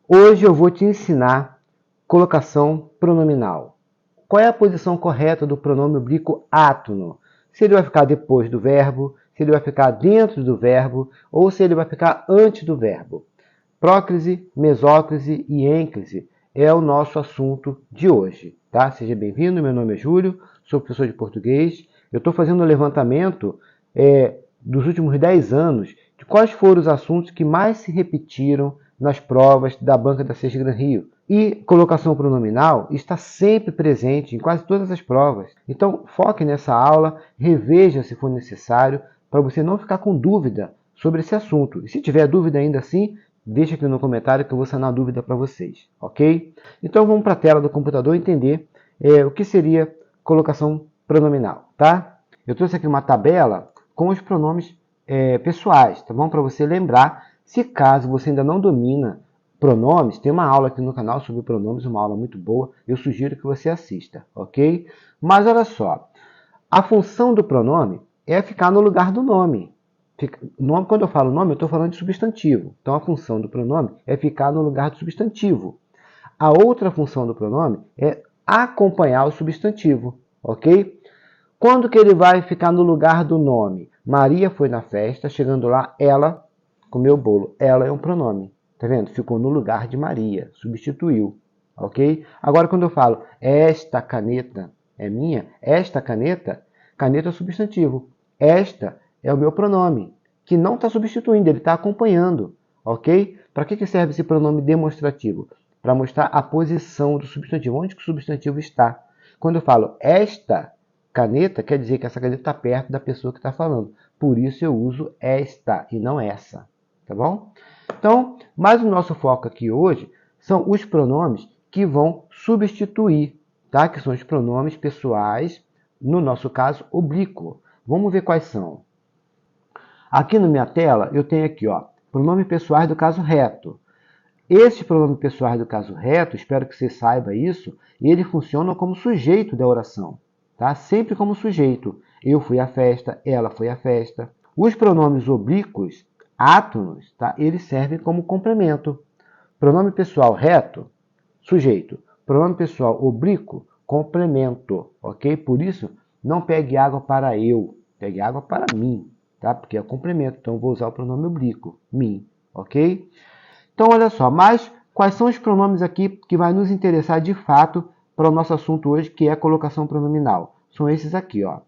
Hoje eu vou te ensinar colocação pronominal. Qual é a posição correta do pronome oblíquo átono? Se ele vai ficar depois do verbo, se ele vai ficar dentro do verbo ou se ele vai ficar antes do verbo. Próclise, mesóclise e ênclise é o nosso assunto de hoje. Tá? Seja bem-vindo, meu nome é Júlio, sou professor de português. Eu estou fazendo um levantamento dos últimos 10 anos de quais foram os assuntos que mais se repetiram nas provas da banca da Sexta Gran Rio. E colocação pronominal está sempre presente em quase todas as provas. Então, foque nessa aula, reveja se for necessário, para você não ficar com dúvida sobre esse assunto. E se tiver dúvida ainda assim, deixa aqui no comentário que eu vou sanar a dúvida para vocês, ok? Então, vamos para a tela do computador entender o que seria colocação pronominal, tá? Eu trouxe aqui uma tabela com os pronomes pessoais, tá bom? Para você lembrar, se caso você ainda não domina pronomes, tem uma aula aqui no canal sobre pronomes, uma aula muito boa, eu sugiro que você assista, ok? Mas olha só, a função do pronome é ficar no lugar do nome. Quando eu falo nome, eu estou falando de substantivo. Então a função do pronome é ficar no lugar do substantivo. A outra função do pronome é acompanhar o substantivo, ok? Quando que ele vai ficar no lugar do nome? Maria foi na festa, chegando lá, ela comeu o bolo. Ela é um pronome, tá vendo? Ficou no lugar de Maria, substituiu, ok? Agora, quando eu falo esta caneta é minha, esta caneta, caneta é substantivo. Esta é o meu pronome, que não está substituindo, ele está acompanhando, ok? Para que serve esse pronome demonstrativo? Para mostrar a posição do substantivo, onde que o substantivo está. Quando eu falo esta caneta, quer dizer que essa caneta está perto da pessoa que está falando. Por isso eu uso esta e não essa, tá bom? Então, mas o nosso foco aqui hoje são os pronomes que vão substituir, tá? Que são os pronomes pessoais, no nosso caso, oblíquo. Vamos ver quais são. Aqui na minha tela, eu tenho aqui, ó, pronomes pessoais do caso reto. Esses pronomes pessoais do caso reto, espero que você saiba isso, ele funciona como sujeito da oração, tá? Sempre como sujeito. Eu fui à festa, ela foi à festa. Os pronomes oblíquos, átonos, tá? Eles servem como complemento. Pronome pessoal reto, sujeito. Pronome pessoal oblíquo, complemento, ok? Por isso, não pegue água para eu, pegue água para mim, tá? Porque é complemento, então eu vou usar o pronome oblíquo, mim, ok? Então, olha só, mas quais são os pronomes aqui que vai nos interessar de fato para o nosso assunto hoje, que é a colocação pronominal? São esses aqui, ó.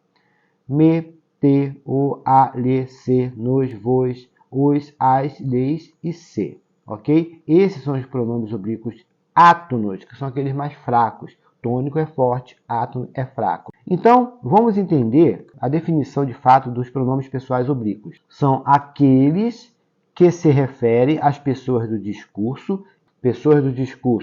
Me, te, o, a, lhe, se, nos, vos, os, as, leis e se, ok? Esses são os pronomes oblíquos átonos, que são aqueles mais fracos. Tônico é forte, átono é fraco. Então, vamos entender a definição de fato dos pronomes pessoais oblíquos. São aqueles que se refere às pessoas do discurso,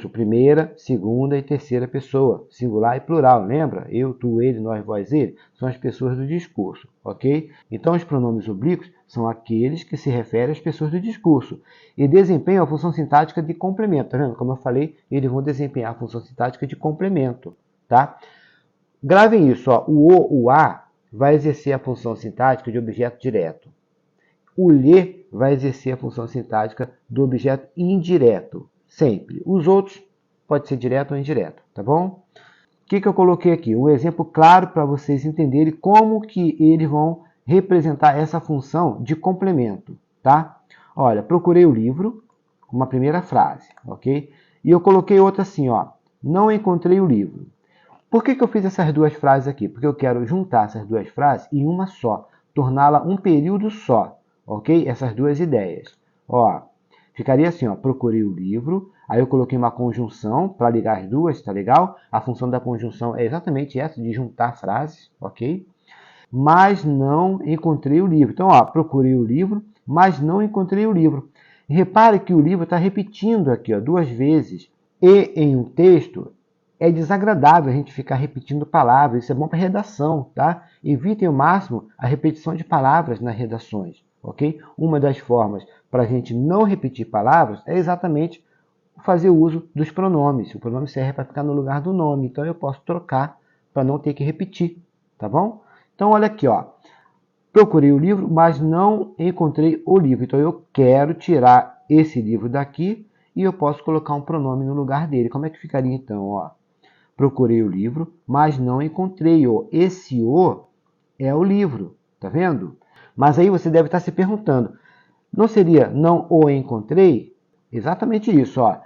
primeira, segunda e terceira pessoa, singular e plural, lembra? Eu, tu, ele, nós, vós, ele, são as pessoas do discurso, ok? Então, os pronomes oblíquos são aqueles que se referem às pessoas do discurso e desempenham a função sintática de complemento, tá vendo? Como eu falei, eles vão desempenhar a função sintática de complemento, tá? Gravem isso, ó, o a vai exercer a função sintática de objeto direto. O lhe vai exercer a função sintática do objeto indireto, sempre. Os outros pode ser direto ou indireto, tá bom? O que eu coloquei aqui? Um exemplo claro para vocês entenderem como que eles vão representar essa função de complemento, tá? Olha, procurei o livro, uma primeira frase, ok? E eu coloquei outra assim, ó, não encontrei o livro. Por que eu fiz essas duas frases aqui? Porque eu quero juntar essas duas frases em uma só, torná-la um período só, ok? Essas duas ideias. Ó, ficaria assim, ó, procurei o livro, aí eu coloquei uma conjunção para ligar as duas, tá legal? A função da conjunção é exatamente essa, de juntar frases, ok? Mas não encontrei o livro. Então, ó, procurei o livro, mas não encontrei o livro. E repare que o livro está repetindo aqui, ó, duas vezes. E em um texto, é desagradável a gente ficar repetindo palavras, isso é bom para redação, tá? Evitem ao máximo a repetição de palavras nas redações, ok? Uma das formas para a gente não repetir palavras é exatamente fazer uso dos pronomes. O pronome serve para ficar no lugar do nome, então eu posso trocar para não ter que repetir, tá bom? Então, olha aqui, ó. Procurei o livro, mas não encontrei o livro. Então, eu quero tirar esse livro daqui e eu posso colocar um pronome no lugar dele. Como é que ficaria então? Ó, procurei o livro, mas não encontrei o. Esse o é o livro, tá vendo? Mas aí você deve estar se perguntando, não seria não o encontrei? Exatamente isso, ó.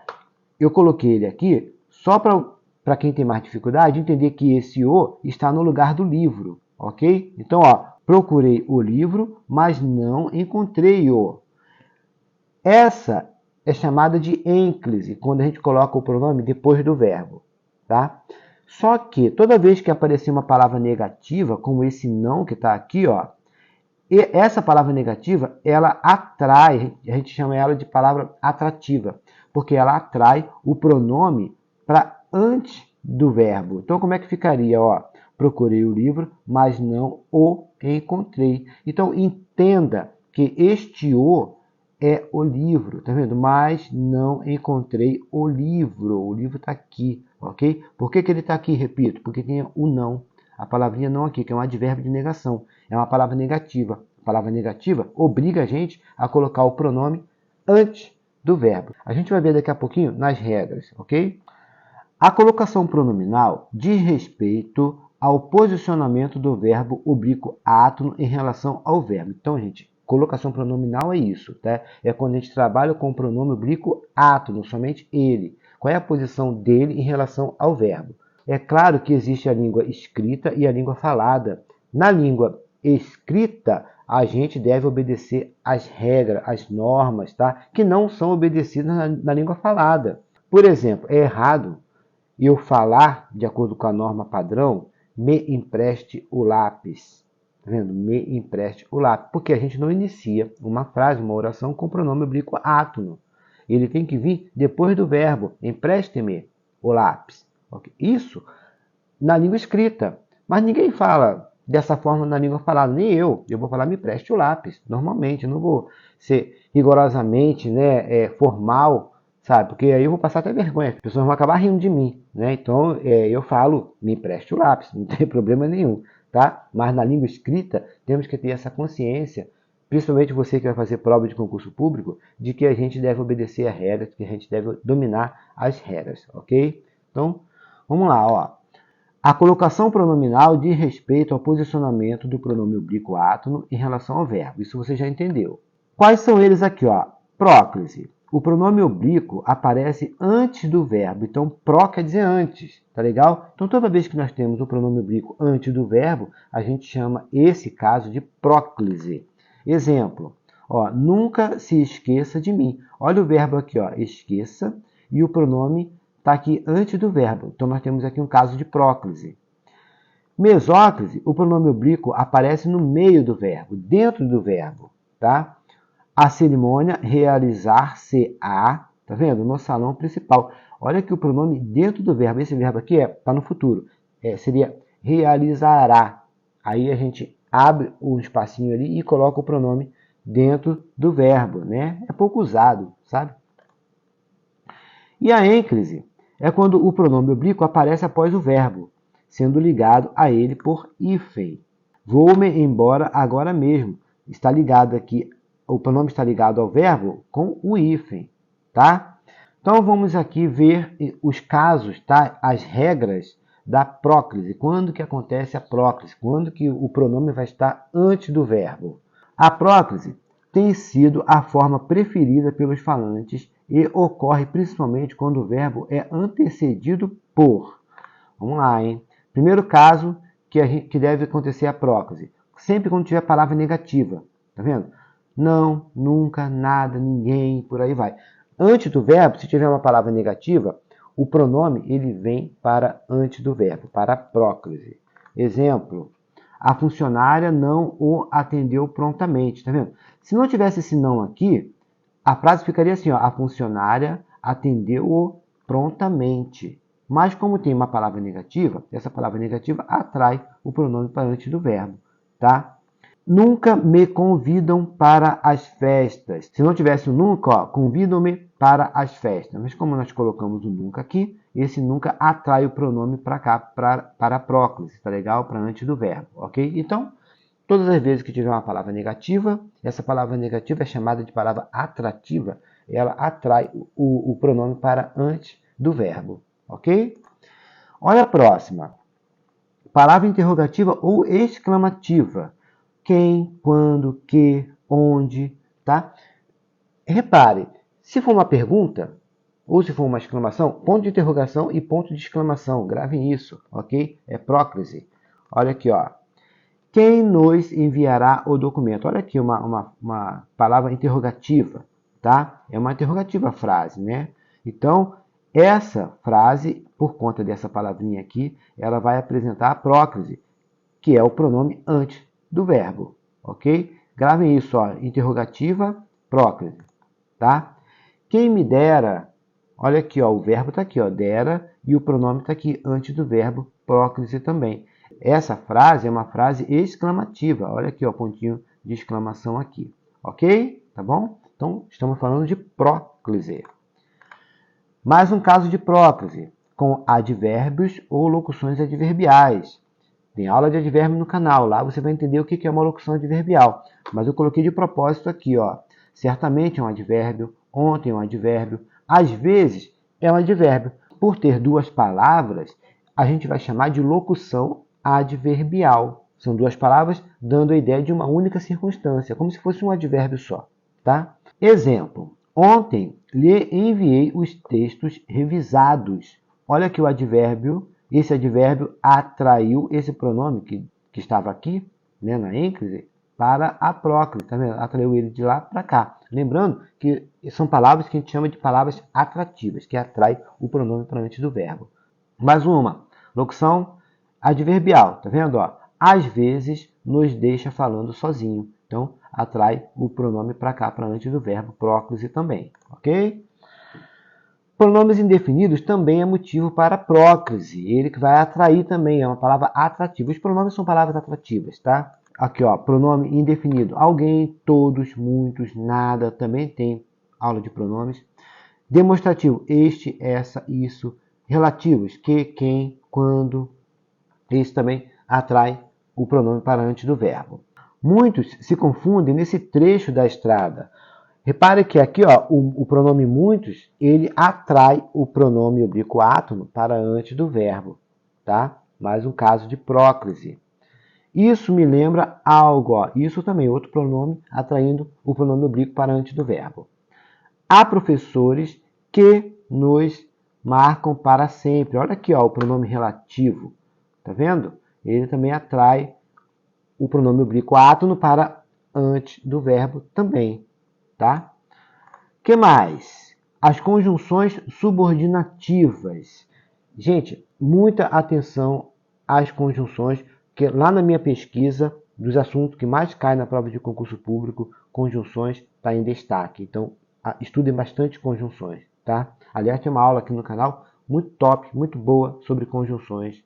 Eu coloquei ele aqui só para quem tem mais dificuldade entender que esse o está no lugar do livro, ok? Então, ó, procurei o livro, mas não encontrei o. Essa é chamada de ênclise, quando a gente coloca o pronome depois do verbo, tá? Só que toda vez que aparecer uma palavra negativa, como esse não que está aqui, ó, e essa palavra negativa, ela atrai, a gente chama ela de palavra atrativa, porque ela atrai o pronome para antes do verbo. Então, como é que ficaria? Ó, procurei o livro, mas não o encontrei. Então, entenda que este o é o livro, tá vendo? Mas não encontrei o livro. O livro está aqui, ok? Por que ele está aqui, repito? Porque tem o não. A palavrinha não aqui, que é um advérbio de negação. É uma palavra negativa. A palavra negativa obriga a gente a colocar o pronome antes do verbo. A gente vai ver daqui a pouquinho nas regras, ok? A colocação pronominal diz respeito ao posicionamento do verbo oblíquo átono em relação ao verbo. Então, gente, colocação pronominal é isso, tá? É quando a gente trabalha com o pronome oblíquo átono, somente ele. Qual é a posição dele em relação ao verbo? É claro que existe a língua escrita e a língua falada. Na língua escrita, a gente deve obedecer às regras, às normas, tá? Que não são obedecidas na língua falada. Por exemplo, é errado eu falar, de acordo com a norma padrão, me empreste o lápis. Tá vendo? Me empreste o lápis. Porque a gente não inicia uma frase, uma oração com o pronome oblíquo átono. Ele tem que vir depois do verbo, empreste-me o lápis. Okay? Isso na língua escrita. Mas ninguém fala dessa forma na língua falada, nem eu. Eu vou falar me empreste o lápis, normalmente. Eu não vou ser rigorosamente formal, sabe? Porque aí eu vou passar até vergonha. As pessoas vão acabar rindo de mim, né? Então, eu falo, me empreste o lápis, não tem problema nenhum, tá? Mas na língua escrita, temos que ter essa consciência, principalmente você que vai fazer prova de concurso público, de que a gente deve obedecer a regras, que a gente deve dominar as regras, ok? Então, vamos lá, ó. A colocação pronominal diz respeito ao posicionamento do pronome oblíquo átono em relação ao verbo. Isso você já entendeu. Quais são eles aqui? Ó? Próclise. O pronome oblíquo aparece antes do verbo. Então, pró quer dizer antes. Tá legal? Então, toda vez que nós temos o pronome oblíquo antes do verbo, a gente chama esse caso de próclise. Exemplo. Ó, nunca se esqueça de mim. Olha o verbo aqui, ó, esqueça, e o pronome está aqui antes do verbo. Então, nós temos aqui um caso de próclise. Mesóclise, o pronome oblíquo aparece no meio do verbo, dentro do verbo. Tá? A cerimônia realizar-se-á, tá vendo? No salão principal. Olha que o pronome dentro do verbo, esse verbo aqui está no futuro. Seria realizará. Aí a gente abre um espacinho ali e coloca o pronome dentro do verbo, né? É pouco usado, sabe? E a ênclise é quando o pronome oblíquo aparece após o verbo, sendo ligado a ele por hífen. Vou-me embora agora mesmo. Está ligado aqui, o pronome está ligado ao verbo com o hífen, tá? Então vamos aqui ver os casos, tá? As regras da próclise. Quando que acontece a próclise? Quando que o pronome vai estar antes do verbo? A próclise tem sido a forma preferida pelos falantes e ocorre principalmente quando o verbo é antecedido por. Vamos lá, hein? Primeiro caso que deve acontecer a próclise. Sempre quando tiver palavra negativa. Tá vendo? Não, nunca, nada, ninguém, por aí vai. Antes do verbo, se tiver uma palavra negativa, o pronome ele vem para antes do verbo, para a próclise. Exemplo. A funcionária não o atendeu prontamente. Tá vendo? Se não tivesse esse não aqui, a frase ficaria assim, ó, a funcionária atendeu-o prontamente. Mas como tem uma palavra negativa, essa palavra negativa atrai o pronome para antes do verbo, tá? Nunca me convidam para as festas. Se não tivesse o nunca, ó, convidam-me para as festas. Mas como nós colocamos o nunca aqui, esse nunca atrai o pronome para cá, para a próclise, tá legal? Para antes do verbo, ok? Então, todas as vezes que tiver uma palavra negativa, essa palavra negativa é chamada de palavra atrativa, ela atrai o pronome para antes do verbo, ok? Olha a próxima. Palavra interrogativa ou exclamativa. Quem, quando, que, onde, tá? Repare, se for uma pergunta, ou se for uma exclamação, ponto de interrogação e ponto de exclamação. Gravem isso, ok? É próclise. Olha aqui, ó. Quem nos enviará o documento? Olha aqui uma palavra interrogativa, tá? É uma interrogativa a frase, né? Então, essa frase, por conta dessa palavrinha aqui, ela vai apresentar a próclise, que é o pronome antes do verbo, ok? Gravem isso, ó, interrogativa, próclise, tá? Quem me dera, olha aqui, ó, o verbo está aqui, ó, dera, e o pronome está aqui antes do verbo, próclise também. Essa frase é uma frase exclamativa, olha aqui, ó, pontinho de exclamação aqui, ok? Tá bom? Então, estamos falando de próclise. Mais um caso de próclise, com advérbios ou locuções adverbiais. Tem aula de advérbio no canal, lá você vai entender o que é uma locução adverbial. Mas eu coloquei de propósito aqui, ó. Certamente é um advérbio, ontem é um advérbio, às vezes é um advérbio. Por ter duas palavras, a gente vai chamar de locução adverbial. São duas palavras dando a ideia de uma única circunstância, como se fosse um advérbio só, tá? Exemplo. Ontem lhe enviei os textos revisados. Olha aqui o advérbio. Esse advérbio atraiu esse pronome que estava aqui, né, na ênclise, para a próclise. Tá vendo? Atraiu ele de lá para cá. Lembrando que são palavras que a gente chama de palavras atrativas, que atrai o pronome para antes do verbo. Mais uma. Locução adverbial. Tá vendo? Ó? Às vezes nos deixa falando sozinho. Então, atrai o pronome para cá, para antes do verbo, próclise também. Ok? Pronomes indefinidos também é motivo para próclise. Ele que vai atrair também, é uma palavra atrativa. Os pronomes são palavras atrativas, tá? Aqui, ó, pronome indefinido. Alguém, todos, muitos, nada, também tem aula de pronomes. Demonstrativo, este, essa, isso. Relativos, que, quem, quando. Esse também atrai o pronome para antes do verbo. Muitos se confundem nesse trecho da estrada. Repare que aqui, ó, o pronome muitos, ele atrai o pronome oblíquo átono para antes do verbo, tá? Mais um caso de próclise. Isso me lembra algo, ó. Isso também, outro pronome atraindo o pronome oblíquo para antes do verbo. Há professores que nos marcam para sempre. Olha aqui, ó, o pronome relativo. Tá vendo? Ele também atrai o pronome oblíquo átono para antes do verbo também. Tá? Que mais? As conjunções subordinativas. Gente, muita atenção às conjunções, que lá na minha pesquisa, dos assuntos que mais caem na prova de concurso público, conjunções está em destaque. Então, estudem bastante conjunções, tá? Aliás, tem uma aula aqui no canal muito top, muito boa sobre conjunções.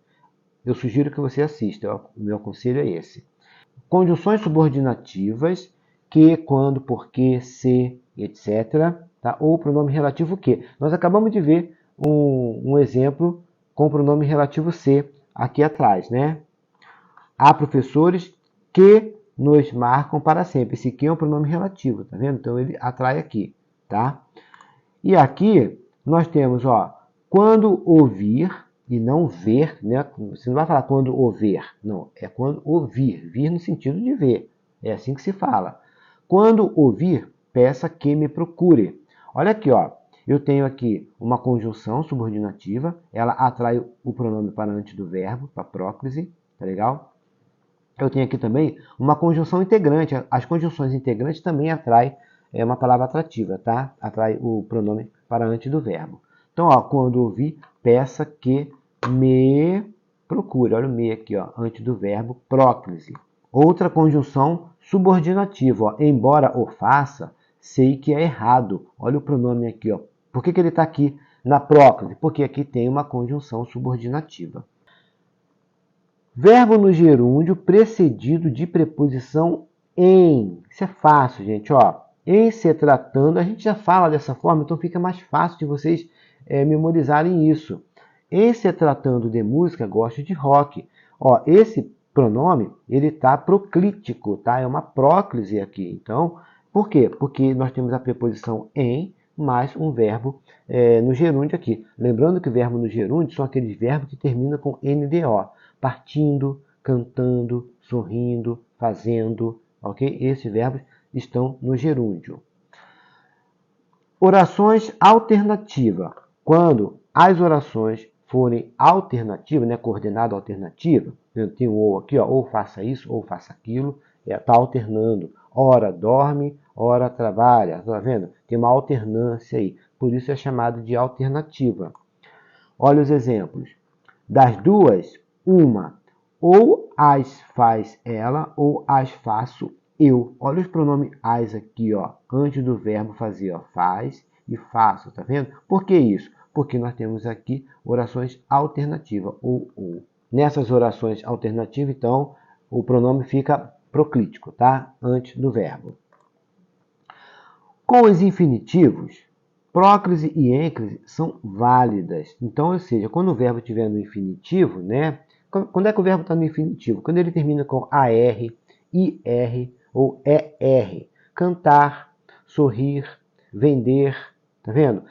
Eu sugiro que você assista, o meu conselho é esse. Conjunções subordinativas, que, quando, porque, se, etc. Tá? Ou o pronome relativo que. Nós acabamos de ver um exemplo com o pronome relativo se aqui atrás, né? Há professores que nos marcam para sempre. Esse que é um pronome relativo, tá vendo? Então ele atrai aqui, tá? E aqui nós temos, ó, quando ouvir e não ver, né? Você não vai falar quando ouvir, não, é quando ouvir, vir no sentido de ver. É assim que se fala. Quando ouvir, peça que me procure. Olha aqui, ó. Eu tenho aqui uma conjunção subordinativa, ela atrai o pronome para antes do verbo, para próclise, tá legal? Eu tenho aqui também uma conjunção integrante. As conjunções integrantes também atraem uma palavra atrativa, tá? Atrai o pronome para antes do verbo. Então, ó, quando ouvir, peça que me procure. Olha o me aqui, ó, antes do verbo próclise. Outra conjunção subordinativa, ó, embora o faça, sei que é errado. Olha o pronome aqui, ó. Por que ele está aqui na próclise? Porque aqui tem uma conjunção subordinativa. Verbo no gerúndio precedido de preposição em. Isso é fácil, gente. Ó, em se tratando, a gente já fala dessa forma, então fica mais fácil de vocês memorizarem isso. Em se tratando de música, gosto de rock. Ó, esse pronome, ele está proclítico, tá? É uma próclise aqui. Então, por quê? Porque nós temos a preposição em mais um verbo no gerúndio aqui. Lembrando que o verbo no gerúndio são aqueles verbos que terminam com NDO. Partindo, cantando, sorrindo, fazendo, ok? Esses verbos estão no gerúndio. Orações alternativas. Quando as orações forem alternativas, né, coordenada alternativa, eu tenho ou aqui, ó, ou faça isso, ou faça aquilo, está alternando. Ora dorme, ora trabalha, está vendo? Tem uma alternância aí, por isso é chamado de alternativa. Olha os exemplos. Das duas, uma, ou as faz ela, ou as faço eu. Olha os pronomes as aqui, ó, antes do verbo fazer, ó, faz e faço, tá vendo? Por que isso? Porque nós temos aqui orações alternativas, ou. Nessas orações alternativas, então, o pronome fica proclítico, tá? Antes do verbo. Com os infinitivos, próclise e ênclise são válidas. Então, ou seja, quando o verbo estiver no infinitivo, né? Quando é que o verbo está no infinitivo? Quando ele termina com AR, IR ou ER. Cantar, sorrir, vender, tá vendo?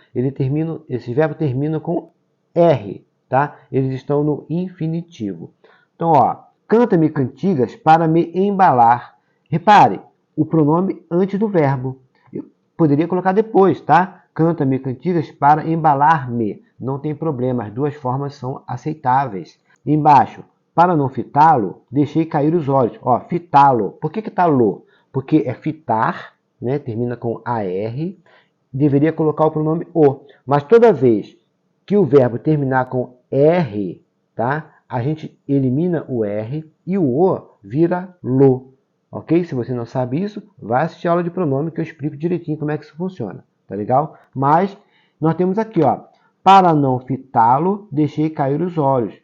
Esse verbo termina com R, tá? Eles estão no infinitivo. Então, ó, canta-me cantigas para me embalar. Repare, o pronome antes do verbo. Eu poderia colocar depois, tá? Canta-me cantigas para embalar-me. Não tem problema, as duas formas são aceitáveis. Embaixo, para não fitá-lo, deixei cair os olhos. Ó, fitá-lo. Por que tá lo? Porque é fitar, né? Termina com AR. Deveria colocar o pronome o. Mas toda vez que o verbo terminar com R, tá? A gente elimina o R e o O vira lo. Ok? Se você não sabe isso, vai assistir a aula de pronome que eu explico direitinho como é que isso funciona. Tá legal? Mas nós temos aqui, ó. Para não fitá-lo, deixei cair os olhos.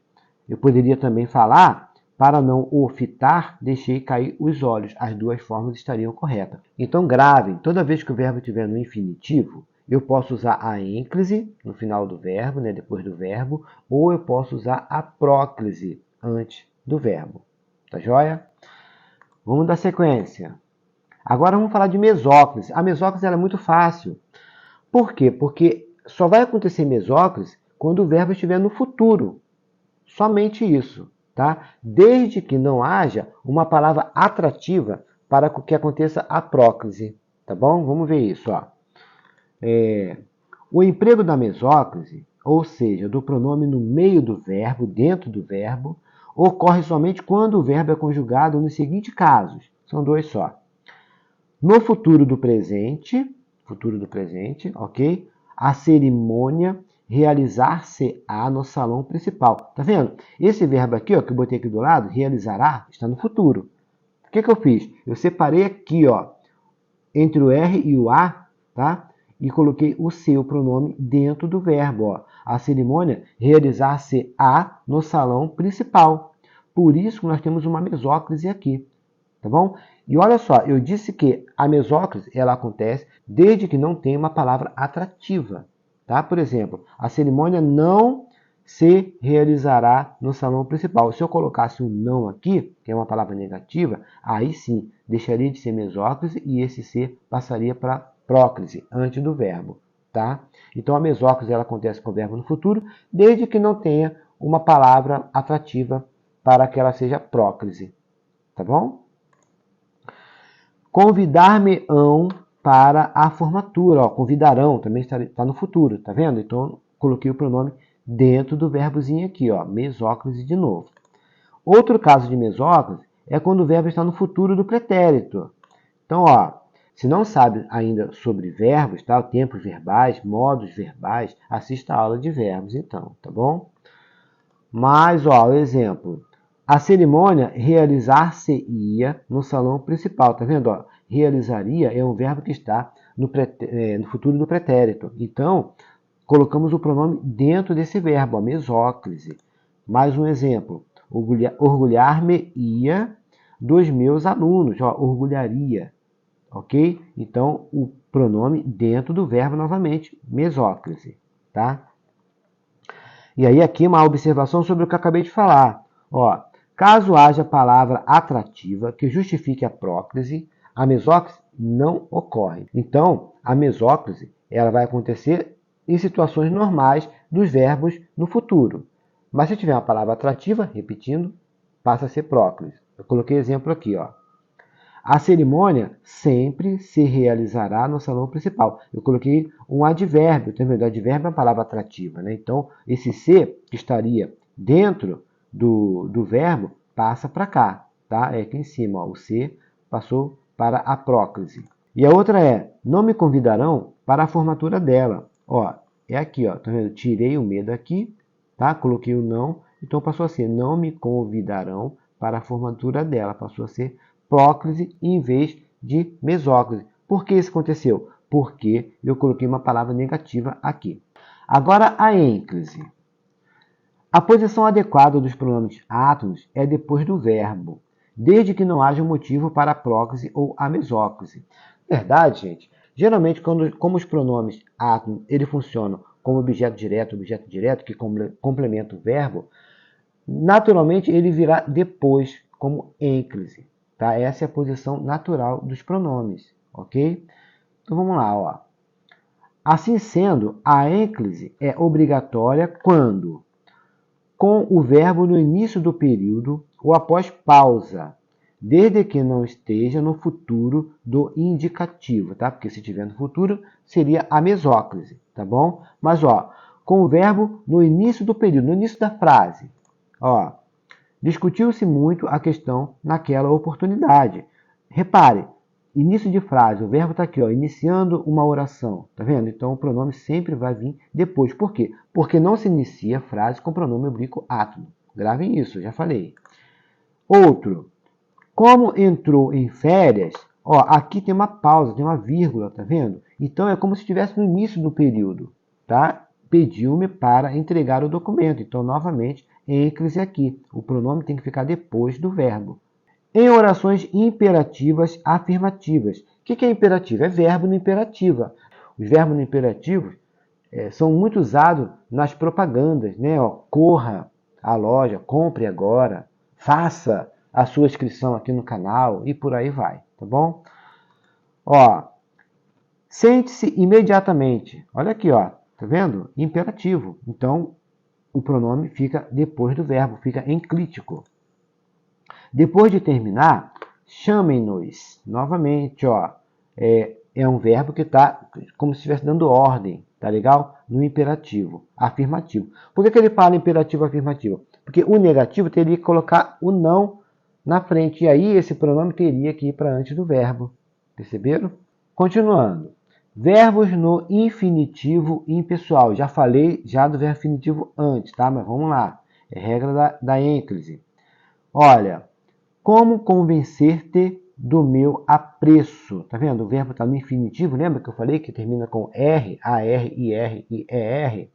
Eu poderia também falar, para não o fitar, deixei cair os olhos. As duas formas estariam corretas. Então, gravem, toda vez que o verbo estiver no infinitivo, eu posso usar a ênclise no final do verbo, né, depois do verbo, ou eu posso usar a próclise antes do verbo. Tá joia? Vamos dar sequência. Agora vamos falar de mesóclise. A mesóclise é muito fácil. Por quê? Porque só vai acontecer mesóclise quando o verbo estiver no futuro. Somente isso, tá? Desde que não haja uma palavra atrativa para que aconteça a próclise, tá bom? Vamos ver isso, ó. O emprego da mesóclise, ou seja, do pronome no meio do verbo, dentro do verbo, ocorre somente quando o verbo é conjugado nos seguintes casos. São dois só. No futuro do presente, ok? A cerimônia realizar-se-á no salão principal. Tá vendo? Esse verbo aqui, ó, que eu botei aqui do lado, realizará, está no futuro. O que eu fiz? Eu separei aqui, ó, entre o R e o A, tá? E coloquei o seu pronome dentro do verbo, ó. A cerimônia realizar-se-á no salão principal. Por isso que nós temos uma mesóclise aqui, tá bom? E olha só, eu disse que a mesóclise ela acontece desde que não tenha uma palavra atrativa. Tá? Por exemplo, a cerimônia não se realizará no salão principal. Se eu colocasse um não aqui, que é uma palavra negativa, aí sim, deixaria de ser mesóclise e esse ser passaria para próclise, antes do verbo. Tá? Então a mesóclise ela acontece com o verbo no futuro, desde que não tenha uma palavra atrativa para que ela seja próclise. Tá bom? Convidar-me-ão para a formatura. Ó, convidarão também está no futuro, tá vendo? Então, coloquei o pronome dentro do verbozinho aqui, ó, mesóclise de novo. Outro caso de mesóclise é quando o verbo está no futuro do pretérito. Então, ó, se não sabe ainda sobre verbos, tá? Tempos verbais, modos verbais, assista a aula de verbos, então, tá bom? Mas, ó, o exemplo. A cerimônia realizar-se-ia no salão principal. Tá vendo? Ó, realizaria é um verbo que está no futuro do pretérito. Então, colocamos o pronome dentro desse verbo, a mesóclise. Mais um exemplo. Orgulhar-me-ia dos meus alunos. Ó, orgulharia. Ok? Então, o pronome dentro do verbo novamente, mesóclise. Tá? E aí aqui uma observação sobre o que eu acabei de falar. Ó, caso haja palavra atrativa que justifique a próclise, a mesóclise não ocorre. Então, a mesóclise ela vai acontecer em situações normais dos verbos no futuro. Mas se tiver uma palavra atrativa, repetindo, passa a ser próclise. Eu coloquei exemplo aqui, ó. A cerimônia sempre se realizará no salão principal. Eu coloquei um advérbio, tá vendo? Advérbio é uma palavra atrativa, né? Então, esse ser que estaria dentro do verbo passa para cá, tá? É aqui em cima, ó, o ser passou para a próclise. E a outra é, não me convidarão para a formatura dela. Ó, é aqui, ó, tá vendo? Tirei o medo aqui, tá? Coloquei o não, então passou a ser, não me convidarão para a formatura dela. Passou a ser próclise em vez de mesóclise. Por que isso aconteceu? Porque eu coloquei uma palavra negativa aqui. Agora a ênclise. A posição adequada dos pronomes átonos é depois do verbo, desde que não haja um motivo para a próclise ou a mesóclise. Verdade, gente? Geralmente, como os pronomes átono eles funcionam como objeto direto, que complementa o verbo, naturalmente ele virá depois como ênclise. Tá? Essa é a posição natural dos pronomes, ok? Então vamos lá, ó. Assim sendo, a ênclise é obrigatória quando, com o verbo no início do período ou após pausa, desde que não esteja no futuro do indicativo, tá? Porque se tiver no futuro, seria a mesóclise, tá bom? Mas, ó, com o verbo no início do período, no início da frase, ó, discutiu-se muito a questão naquela oportunidade. Repare, início de frase, o verbo está aqui, ó, iniciando uma oração, tá vendo? Então o pronome sempre vai vir depois. Por quê? Porque não se inicia a frase com pronome oblíquo átono. Gravem isso, já falei. Outro, como entrou em férias, ó, aqui tem uma pausa, tem uma vírgula, tá vendo? Então é como se estivesse no início do período, tá? Pediu-me para entregar o documento. Então, novamente, ênclise aqui. O pronome tem que ficar depois do verbo. Em orações imperativas afirmativas. O que é imperativo? É verbo no imperativa. Os verbos no imperativo são muito usados nas propagandas, né? Ó, corra à loja, compre agora, faça a sua inscrição aqui no canal e por aí vai, tá bom? Ó, sente-se imediatamente. Olha aqui, ó, tá vendo? Imperativo. Então, o pronome fica depois do verbo, fica enclítico. Depois de terminar, chamem-nos. Novamente, ó, é um verbo que está como se estivesse dando ordem, tá legal? No imperativo, afirmativo. Por que ele fala imperativo afirmativo? Porque o negativo teria que colocar o não na frente, e aí esse pronome teria que ir para antes do verbo. Perceberam? Continuando. Verbos no infinitivo impessoal. Já falei já do verbo infinitivo antes, tá? Mas vamos lá. É regra da ênclise. Olha, como convencer-te do meu apreço? Tá vendo? O verbo está no infinitivo. Lembra que eu falei que termina com R, AR, IR e ER?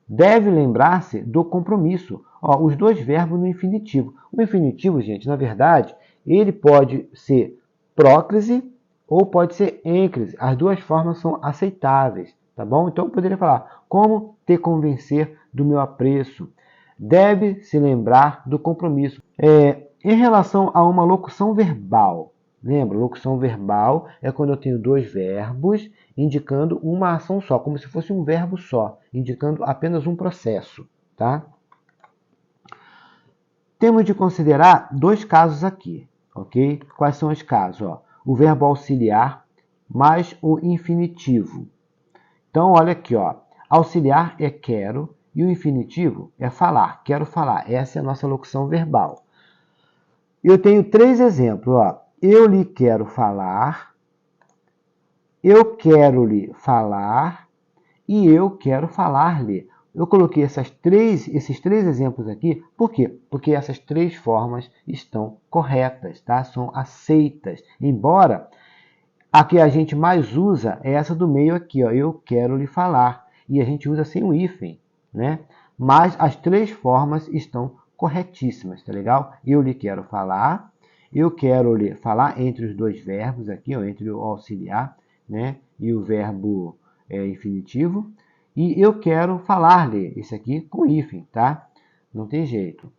Deve lembrar-se do compromisso. Ó, os dois verbos no infinitivo. O infinitivo, gente, na verdade, ele pode ser próclise ou pode ser ênclise. As duas formas são aceitáveis, tá bom? Então eu poderia falar, como te convencer do meu apreço? Deve se lembrar do compromisso. Em relação a uma locução verbal, lembra, locução verbal é quando eu tenho dois verbos indicando uma ação só, como se fosse um verbo só, indicando apenas um processo, tá? Temos de considerar dois casos aqui, ok? Quais são os casos? Ó, o verbo auxiliar mais o infinitivo. Então, olha aqui, ó, auxiliar é quero e o infinitivo é falar, quero falar. Essa é a nossa locução verbal. Eu tenho três exemplos, ó. Eu lhe quero falar, eu quero lhe falar e eu quero falar-lhe. Eu coloquei esses três exemplos aqui, por quê? Porque essas três formas estão corretas, tá? São aceitas. Embora a que a gente mais usa é essa do meio aqui, ó. Eu quero lhe falar. E a gente usa sem o hífen, né? Mas as três formas estão corretíssimas, tá legal? Eu lhe quero falar, eu quero lhe falar entre os dois verbos aqui, ó, entre o auxiliar, né, e o verbo infinitivo. E eu quero falar-lhe, esse aqui com hífen, tá? Não tem jeito.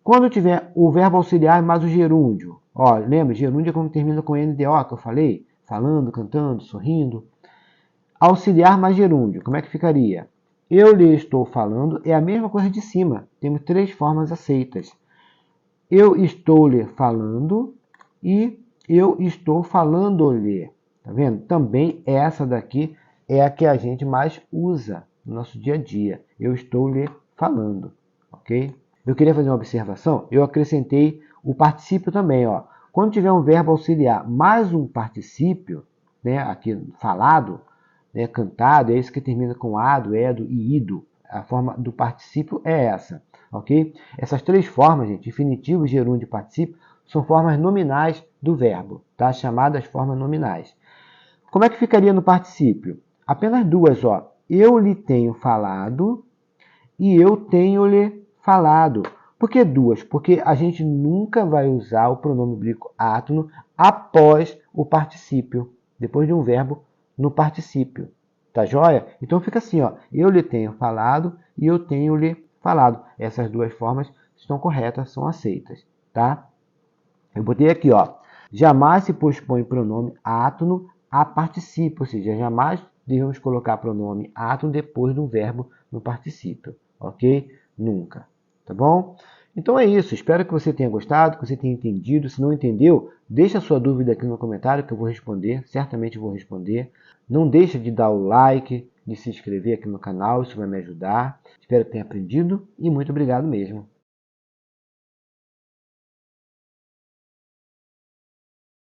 Quando tiver o verbo auxiliar mais o gerúndio, ó, lembra, gerúndio é quando termina com NDO, que eu falei? Falando, cantando, sorrindo. Auxiliar mais gerúndio, como é que ficaria? Eu lhe estou falando é a mesma coisa de cima. Temos três formas aceitas. Eu estou lhe falando e eu estou falando-lhe. Tá vendo? Também essa daqui é a que a gente mais usa no nosso dia a dia. Eu estou lhe falando, ok? Eu queria fazer uma observação. Eu acrescentei o particípio também, ó. Quando tiver um verbo auxiliar mais um particípio, né, aqui falado, né, cantado, é esse que termina com ado, edo e ido. A forma do particípio é essa, ok? Essas três formas, gente, infinitivo, gerúndio e particípio, são formas nominais do verbo, tá? Chamadas formas nominais. Como é que ficaria no particípio? Apenas duas, ó. Eu lhe tenho falado e eu tenho-lhe falado. Por que duas? Porque a gente nunca vai usar o pronome oblíquo átono após o particípio, depois de um verbo no particípio. Tá joia? Então fica assim, ó. Eu lhe tenho falado e eu tenho-lhe falado. Essas duas formas estão corretas, são aceitas, tá? Eu botei aqui, ó. Jamais se pospõe pronome átono a particípio, ou seja, jamais devemos colocar pronome átono depois de um verbo no particípio, ok? Nunca, tá bom? Então é isso, espero que você tenha gostado, que você tenha entendido. Se não entendeu, deixa a sua dúvida aqui no comentário que eu vou responder, certamente vou responder. Não deixa de dar o like, de se inscrever aqui no canal, isso vai me ajudar. Espero que tenha aprendido e muito obrigado mesmo.